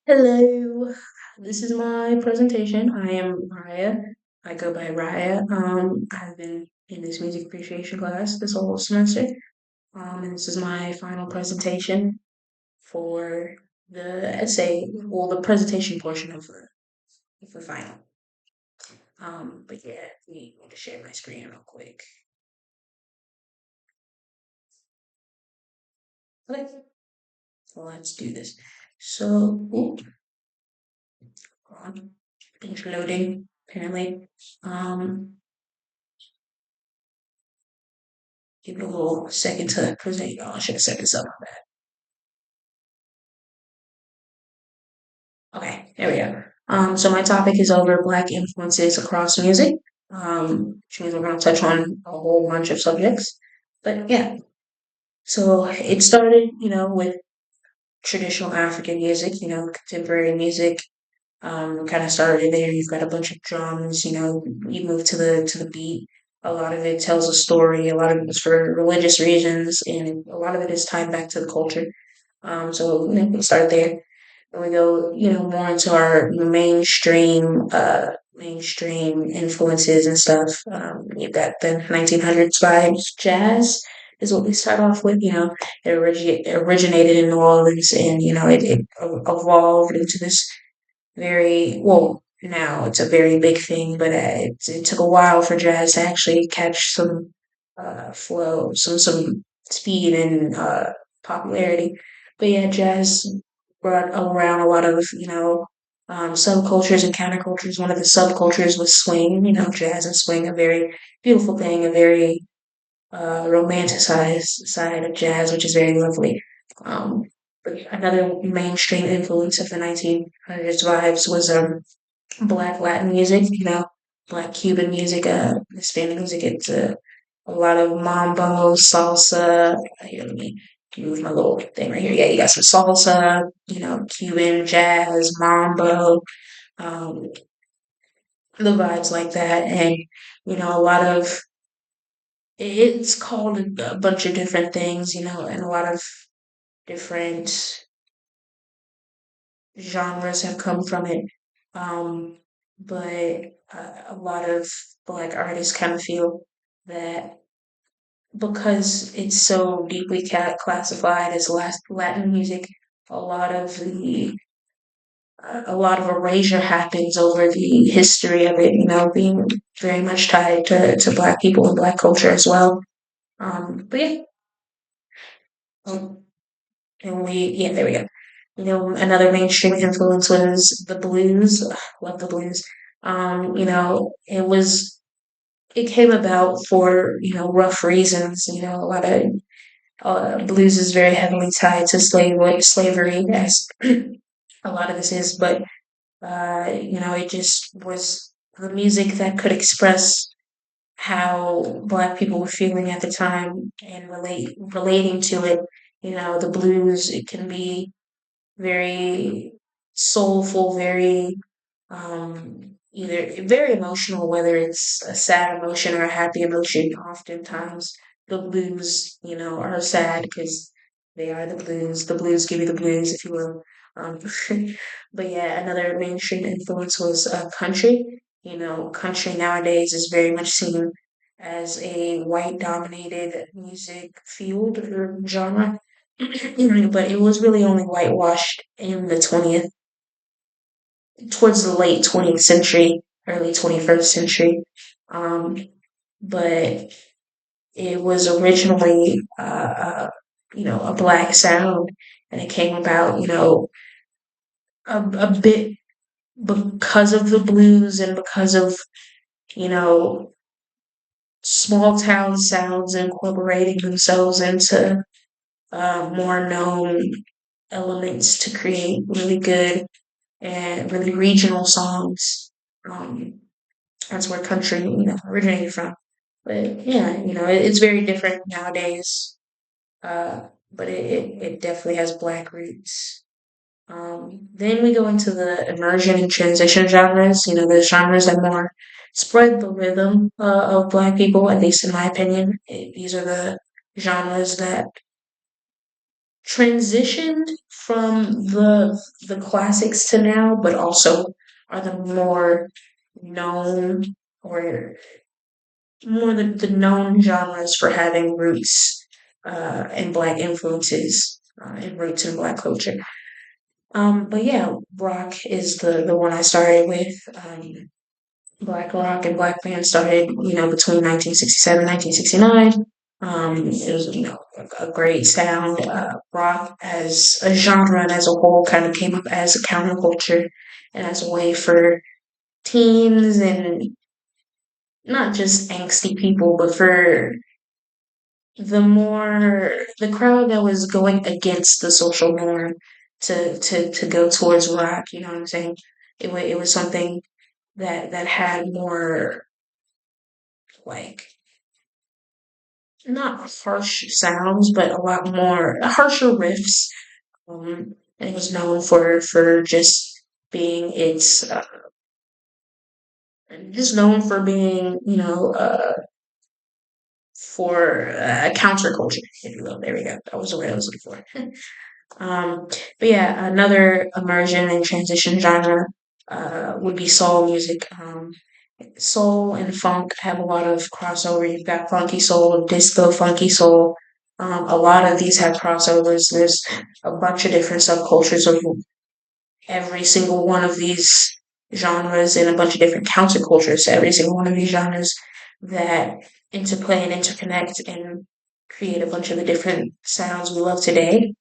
Hello, this is my presentation. I am Raya. I go by Raya. I've been in this music appreciation class this whole semester. And this is my final presentation for the essay, well, the presentation portion of the final. But yeah, I need to share my screen real quick. Okay, so let's do this. So, hold on, things are loading apparently. Give me a little second to present y'all. I should have set this up. Okay, there we go. So my topic is over Black influences across music, which means we're going to touch on a whole bunch of subjects. But yeah, so it started, with traditional African music, contemporary music. Kind of started there. You've got a bunch of drums, you move to the beat. A lot of it tells a story. A lot of it is for religious reasons, and a lot of it is tied back to the culture. So we start there. And we go, more into our mainstream influences and stuff. You've got the 1900s vibes, jazz is what we start off with. It originated in New Orleans, and it evolved into this very well. Now it's a very big thing, but it took a while for jazz to actually catch some flow, some speed and popularity. But yeah, jazz brought around a lot of subcultures and countercultures. One of the subcultures was swing. Jazz and swing, a very beautiful thing, a very romanticized side of jazz, which is very lovely. Um, but another mainstream influence of the 1900s vibes was Black Latin music. Black Cuban music, Hispanic music. It's a lot of mambo, salsa. Here, let me move my little thing right here. Yeah, you got some salsa, Cuban jazz, mambo, um, the vibes like that, and a lot of it's called a bunch of different things, and a lot of different genres have come from it. Um, but a lot of Black artists kind of feel that because it's so deeply classified as Latin music, a lot of the a lot of erasure happens over the history of it, being very much tied to Black people and Black culture as well. But yeah, um, yeah, there we go. Another mainstream influence was the blues. Ugh, love the blues. It came about for rough reasons. A lot of blues is very heavily tied to slavery, as a lot of this is, but it just was the music that could express how Black people were feeling at the time and relating to it. The blues, it can be very soulful, very either very emotional, whether it's a sad emotion or a happy emotion. Oftentimes, the blues, are sad because they are the blues. The blues give you the blues, if you will. Um, but yeah, another mainstream influence was country. Country nowadays is very much seen as a white dominated music field or genre. But it was really only whitewashed in the 20th, towards the late 20th century, early 21st century. Um, but it was originally, a black sound, and it came about, a bit because of the blues and because of, you know, small town sounds incorporating themselves into more known elements to create really good and really regional songs. Um, that's where country, originated from. But yeah, it's very different nowadays. But it definitely has black roots. Then we go into the immersion and transition genres. The genres that more spread the rhythm of Black people, at least in my opinion. These are the genres that transitioned from the classics to now, but also are the more known or more the known genres for having roots and black influences and roots in black culture. But yeah, rock is the one I started with. Black rock and black band started, between 1967 1969. It was, a great sound. Rock as a genre and as a whole kind of came up as a counterculture and as a way for teens and not just angsty people, but for the crowd that was going against the social norm to go towards rock. You know what I'm saying? It was something that had more like not harsh sounds, but a lot more harsher riffs. And it was known for being its just known for being for a counterculture, if you will. There we go. That was the word I was looking for. But yeah, another immersion and transition genre would be soul music. Soul and funk have a lot of crossover. You've got funky soul, disco, funky soul. A lot of these have crossovers. There's a bunch of different subcultures of every single one of these genres and a bunch of different countercultures to every single one of these genres that interplay and interconnect and create a bunch of the different sounds we love today.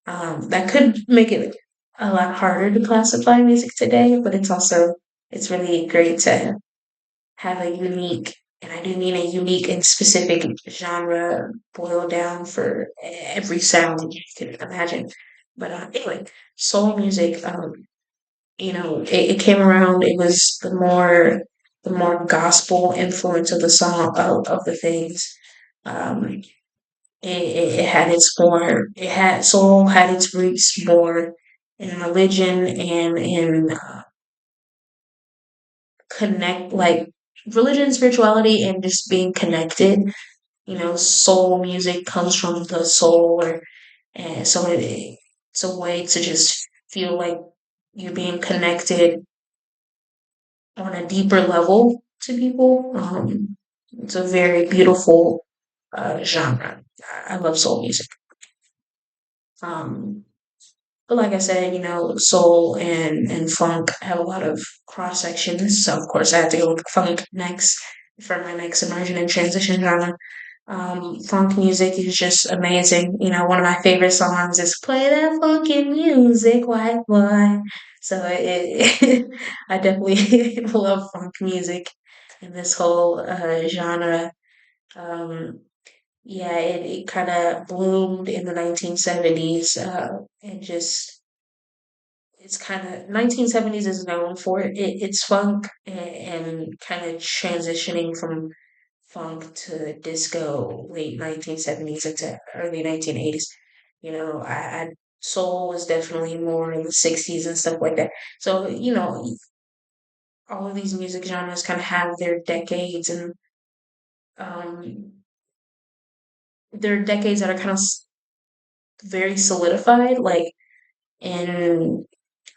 That could make it a lot harder to classify music today, but it's really great to have a unique, and I do mean a unique and specific genre boiled down for every sound you can imagine. But anyway, soul music, it came around. It was the more gospel influence of the song of the things. Um, it had it had soul had its roots more in religion and in connect like religion, spirituality, and just being connected. Soul music comes from the soul, and so it's a way to just feel like you're being connected on a deeper level to people. It's a very beautiful genre. I love soul music. Um, But like I said, soul and funk have a lot of cross sections. So of course I have to go with funk next for my next immersion and transition genre. Funk music is just amazing. One of my favorite songs is "Play That Funky Music, White Boy." So I definitely love funk music and this whole genre. Um, yeah, it kind of bloomed in the 1970s and just it's kind of 1970s is known for it's funk and kind of transitioning from funk to disco late 1970s into early 1980s. Soul was definitely more in the 60s and stuff like that. So all of these music genres kind of have um their decades that are kind of very solidified, like in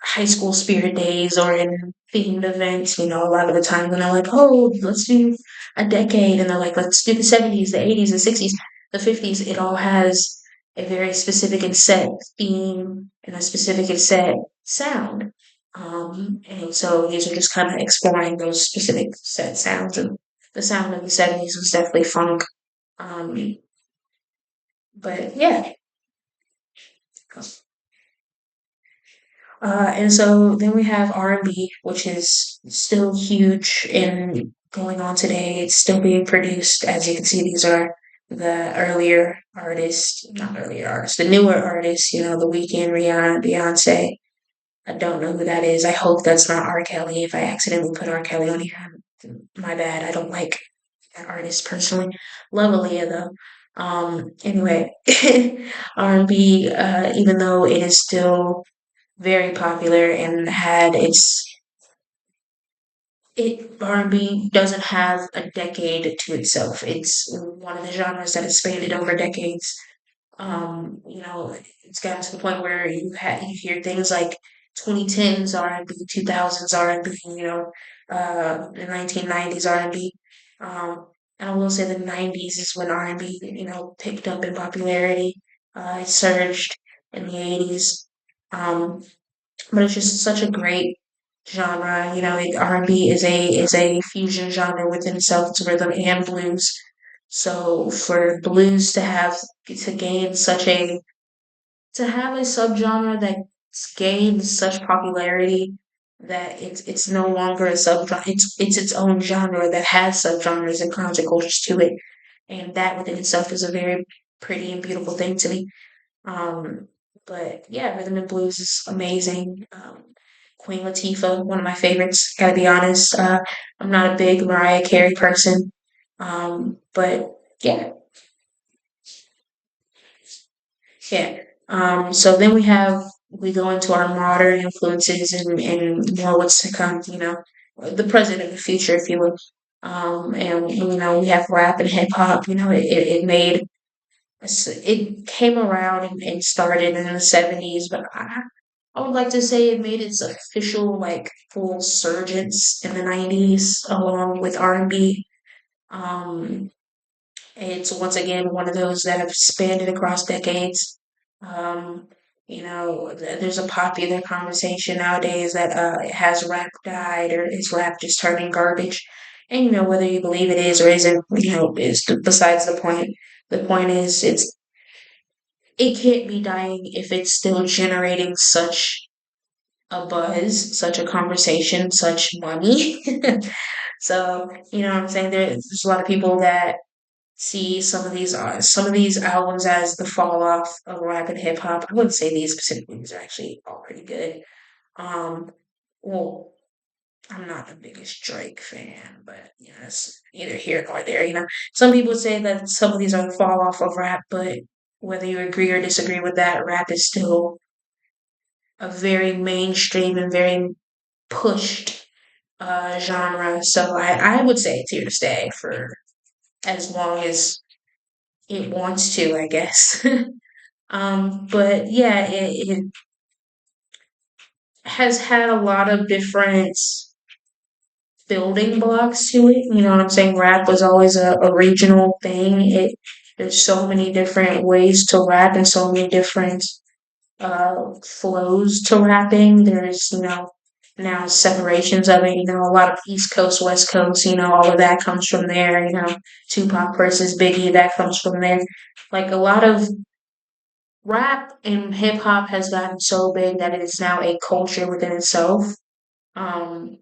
high school spirit days or in themed events, a lot of the time when they're like, oh, let's do a decade, and they're like, let's do the 70s, the 80s, the 60s, the 50s. It all has a very specific and set theme and a specific and set sound. And so these are just kind of exploring those specific set sounds. And the sound of the 70s was definitely funk. Um, but yeah. And so then we have R&B, which is still huge and going on today. It's still being produced. As you can see, these are the earlier artists, not earlier artists, the newer artists, The Weeknd, Rihanna, Beyonce. I don't know who that is. I hope that's not R. Kelly. If I accidentally put R. Kelly on here, my bad. I don't like that artist personally. Love Aaliyah though. Anyway, R&B, even though it is still very popular and had it R&B doesn't have a decade to itself. It's one of the genres that has spanned over decades. It's gotten to the point where you hear things like 2010s R&B, 2000s R&B, the 1990s R&B. Um, and I will say the 90s is when R&B, picked up in popularity. It surged in the 80s. Um, but it's just such a great genre. R&B is a fusion genre within itself. It's rhythm and blues. So for blues to gain such a to have a subgenre that's gained such popularity that it's no longer a subgenre. It's its own genre that has subgenres and countercultures to it, and that within itself is a very pretty and beautiful thing to me. Um, but yeah, rhythm and blues is amazing. Queen Latifah, one of my favorites. Gotta be honest. I'm not a big Mariah Carey person, but yeah, yeah. So then we go into our modern influences and more what's to come. The present and the future, if you will. And we have rap and hip hop. It came around and started in the 70s, but I would like to say it made its official like full surgence in the 90s along with R&B. Um, it's once again one of those that have spanned it across decades. Um, there's a popular conversation nowadays that has rap died or is rap just turning garbage? And whether you believe it is or isn't, is besides the point. The point is it can't be dying if it's still generating such a buzz, such a conversation, such money. So, what I'm saying? There's a lot of people that see some of these albums as the fall off of rap and hip hop. I wouldn't say these specifically; these are actually all pretty good. Um, well, I'm not the biggest Drake fan, but it's neither here nor there. Some people say that some of these are the fall off of rap, but whether you agree or disagree with that, rap is still a very mainstream and very pushed genre. So I would say it's here to stay for as long as it wants to, I guess. But yeah, it has had a lot of different building blocks to it. You know what I'm saying? Rap was always a regional thing. There's so many different ways to rap and so many different flows to rapping. There's, now separations of it, a lot of East Coast, West Coast, all of that comes from there, Tupac versus Biggie, that comes from there. Like a lot of rap and hip hop has gotten so big that it is now a culture within itself. Um,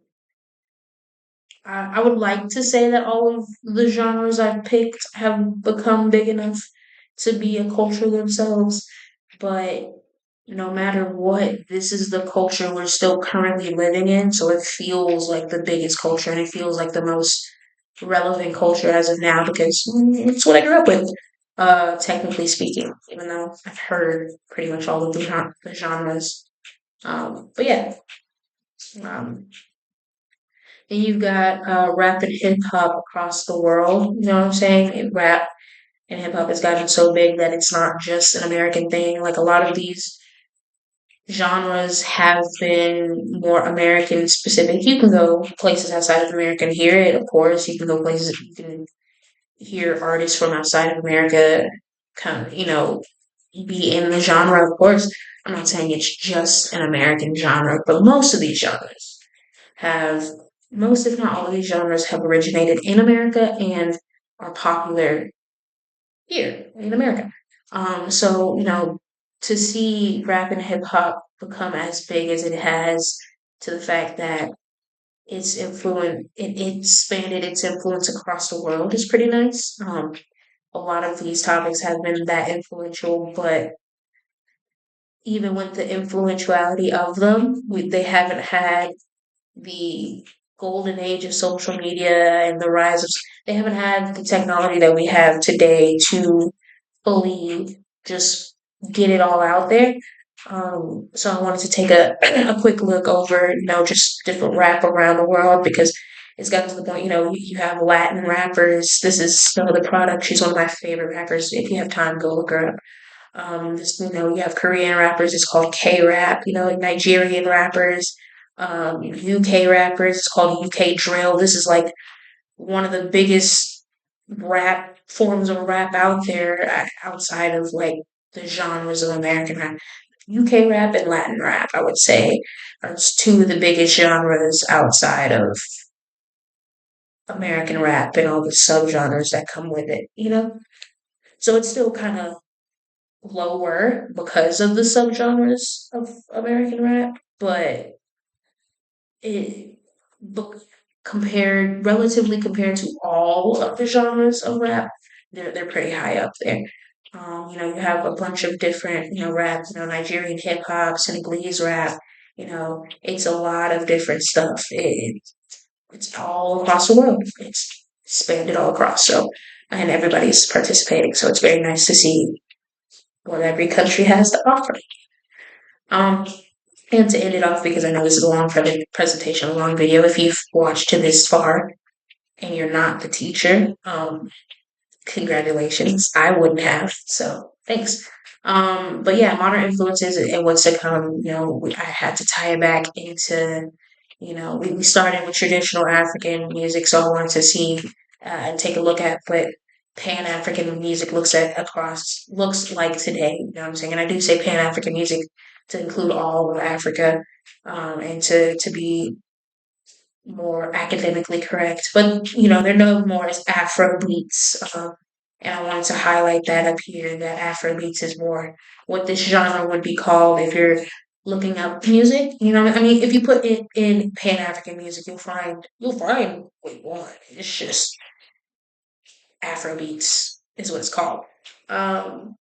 I would like to say that all of the genres I've picked have become big enough to be a culture themselves, but no matter what, this is the culture we're still currently living in, so it feels like the biggest culture and it feels like the most relevant culture as of now because it's what I grew up with, technically speaking, even though I've heard pretty much all of the genres. But yeah, um, then you've got rap and hip hop across the world. You know what I'm saying? Rap and hip hop has gotten so big that it's not just an American thing. Like a lot of these genres have been more American specific. You can go places outside of America and hear it, of course. You can go places you can hear artists from outside of America kind of, be in the genre, of course. I'm not saying it's just an American genre, but have most, if not all of these genres have originated in America and are popular here in America. So, to see rap and hip hop become as big as it has, to the fact that it expanded its influence across the world is pretty nice. A lot of these topics have been that influential, but even with the influentiality of them, they haven't had the golden age of social media and the rise of they haven't had the technology that we have today to fully just get it all out there. So I wanted to take a quick look over, just different rap around the world because it's gotten to the point, you have Latin rappers. This is Snow the Product. She's one of my favorite rappers. If you have time, go look her up. You have Korean rappers, it's called K-rap, like Nigerian rappers, UK rappers, it's called UK drill. This is like one of the biggest rap forms of rap out there outside of like the genres of American rap. UK rap and Latin rap, I would say, are two of the biggest genres outside of American rap and all the subgenres that come with it. So it's still kind of lower because of the subgenres of American rap, but it but relatively compared to all of the genres of rap, they're pretty high up there. You have a bunch of different, rap, Nigerian hip hop, Senegalese rap, it's a lot of different stuff. It's all across the world. It's expanded all across. So, and everybody's participating. So it's very nice to see what every country has to offer. Um, and to end it off, because I know this is a long presentation, a long video, if you've watched to this far and you're not the teacher, congratulations. I wouldn't have, so thanks. But yeah, modern influences and what's to come, I had to tie it back into, we started with traditional African music, so I wanted to see and take a look at what Pan African music looks like today. You know what I'm saying? And I do say Pan African music to include all of Africa, and to be more academically correct. But they're known more as Afro beats. And I wanted to highlight that up here that Afro beats is more what this genre would be called if you're looking up music. I mean, if you put it in Pan African music, you'll find wait what? It's just Afro beats is what it's called. Um,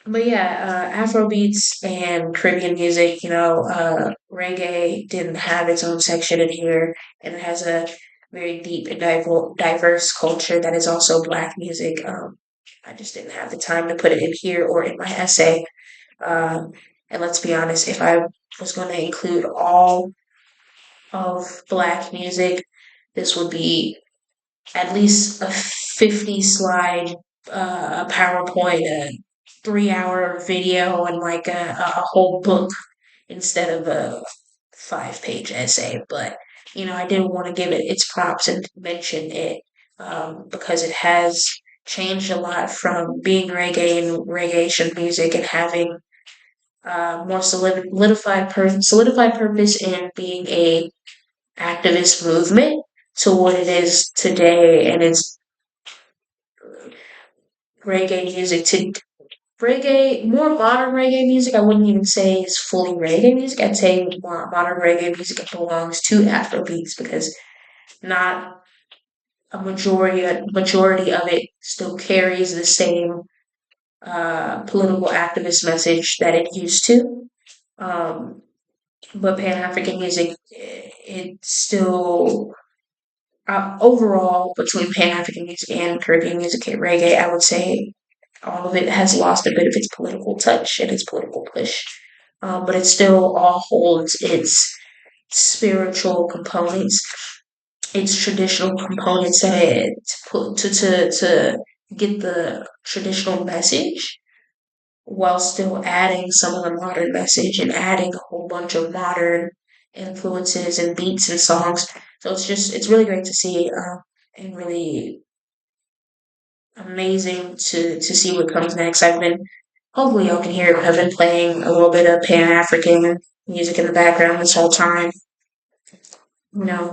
but yeah, Afro beats and Caribbean music, reggae didn't have its own section in here, and it has a very deep and diverse culture that is also Black music. I just didn't have the time to put it in here or in my essay. Um, and let's be honest, if I was going to include all of Black music, this would be at least a 50 slide PowerPoint, a 3 hour video, and like a whole book instead of a 5 page essay. But, I did want to give it its props and mention it because it has changed a lot from being reggae and reggaeton music and having more solidified purpose in being a activist movement to what it is today, and it's reggae music to more modern reggae music. I wouldn't even say is fully reggae music. I'd say more modern reggae music belongs to Afrobeats because not a majority of it still carries the same political activist message that it used to. Um, but Pan African music, it's still overall between Pan African music and Caribbean music and reggae, I would say all of it has lost a bit of its political touch and its political push. But it still all holds its spiritual components, its traditional components that it put to get the traditional message while still adding some of the modern message and adding a whole bunch of modern influences and beats and songs. So it's really great to see, and really amazing to see what comes next. Hopefully y'all can hear it. I've been playing a little bit of Pan African music in the background this whole time.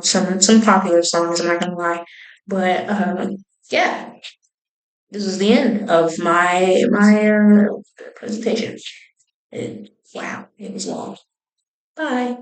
Some popular songs. I'm not gonna lie, but yeah, this is the end of my presentation. Wow, it was long. Bye.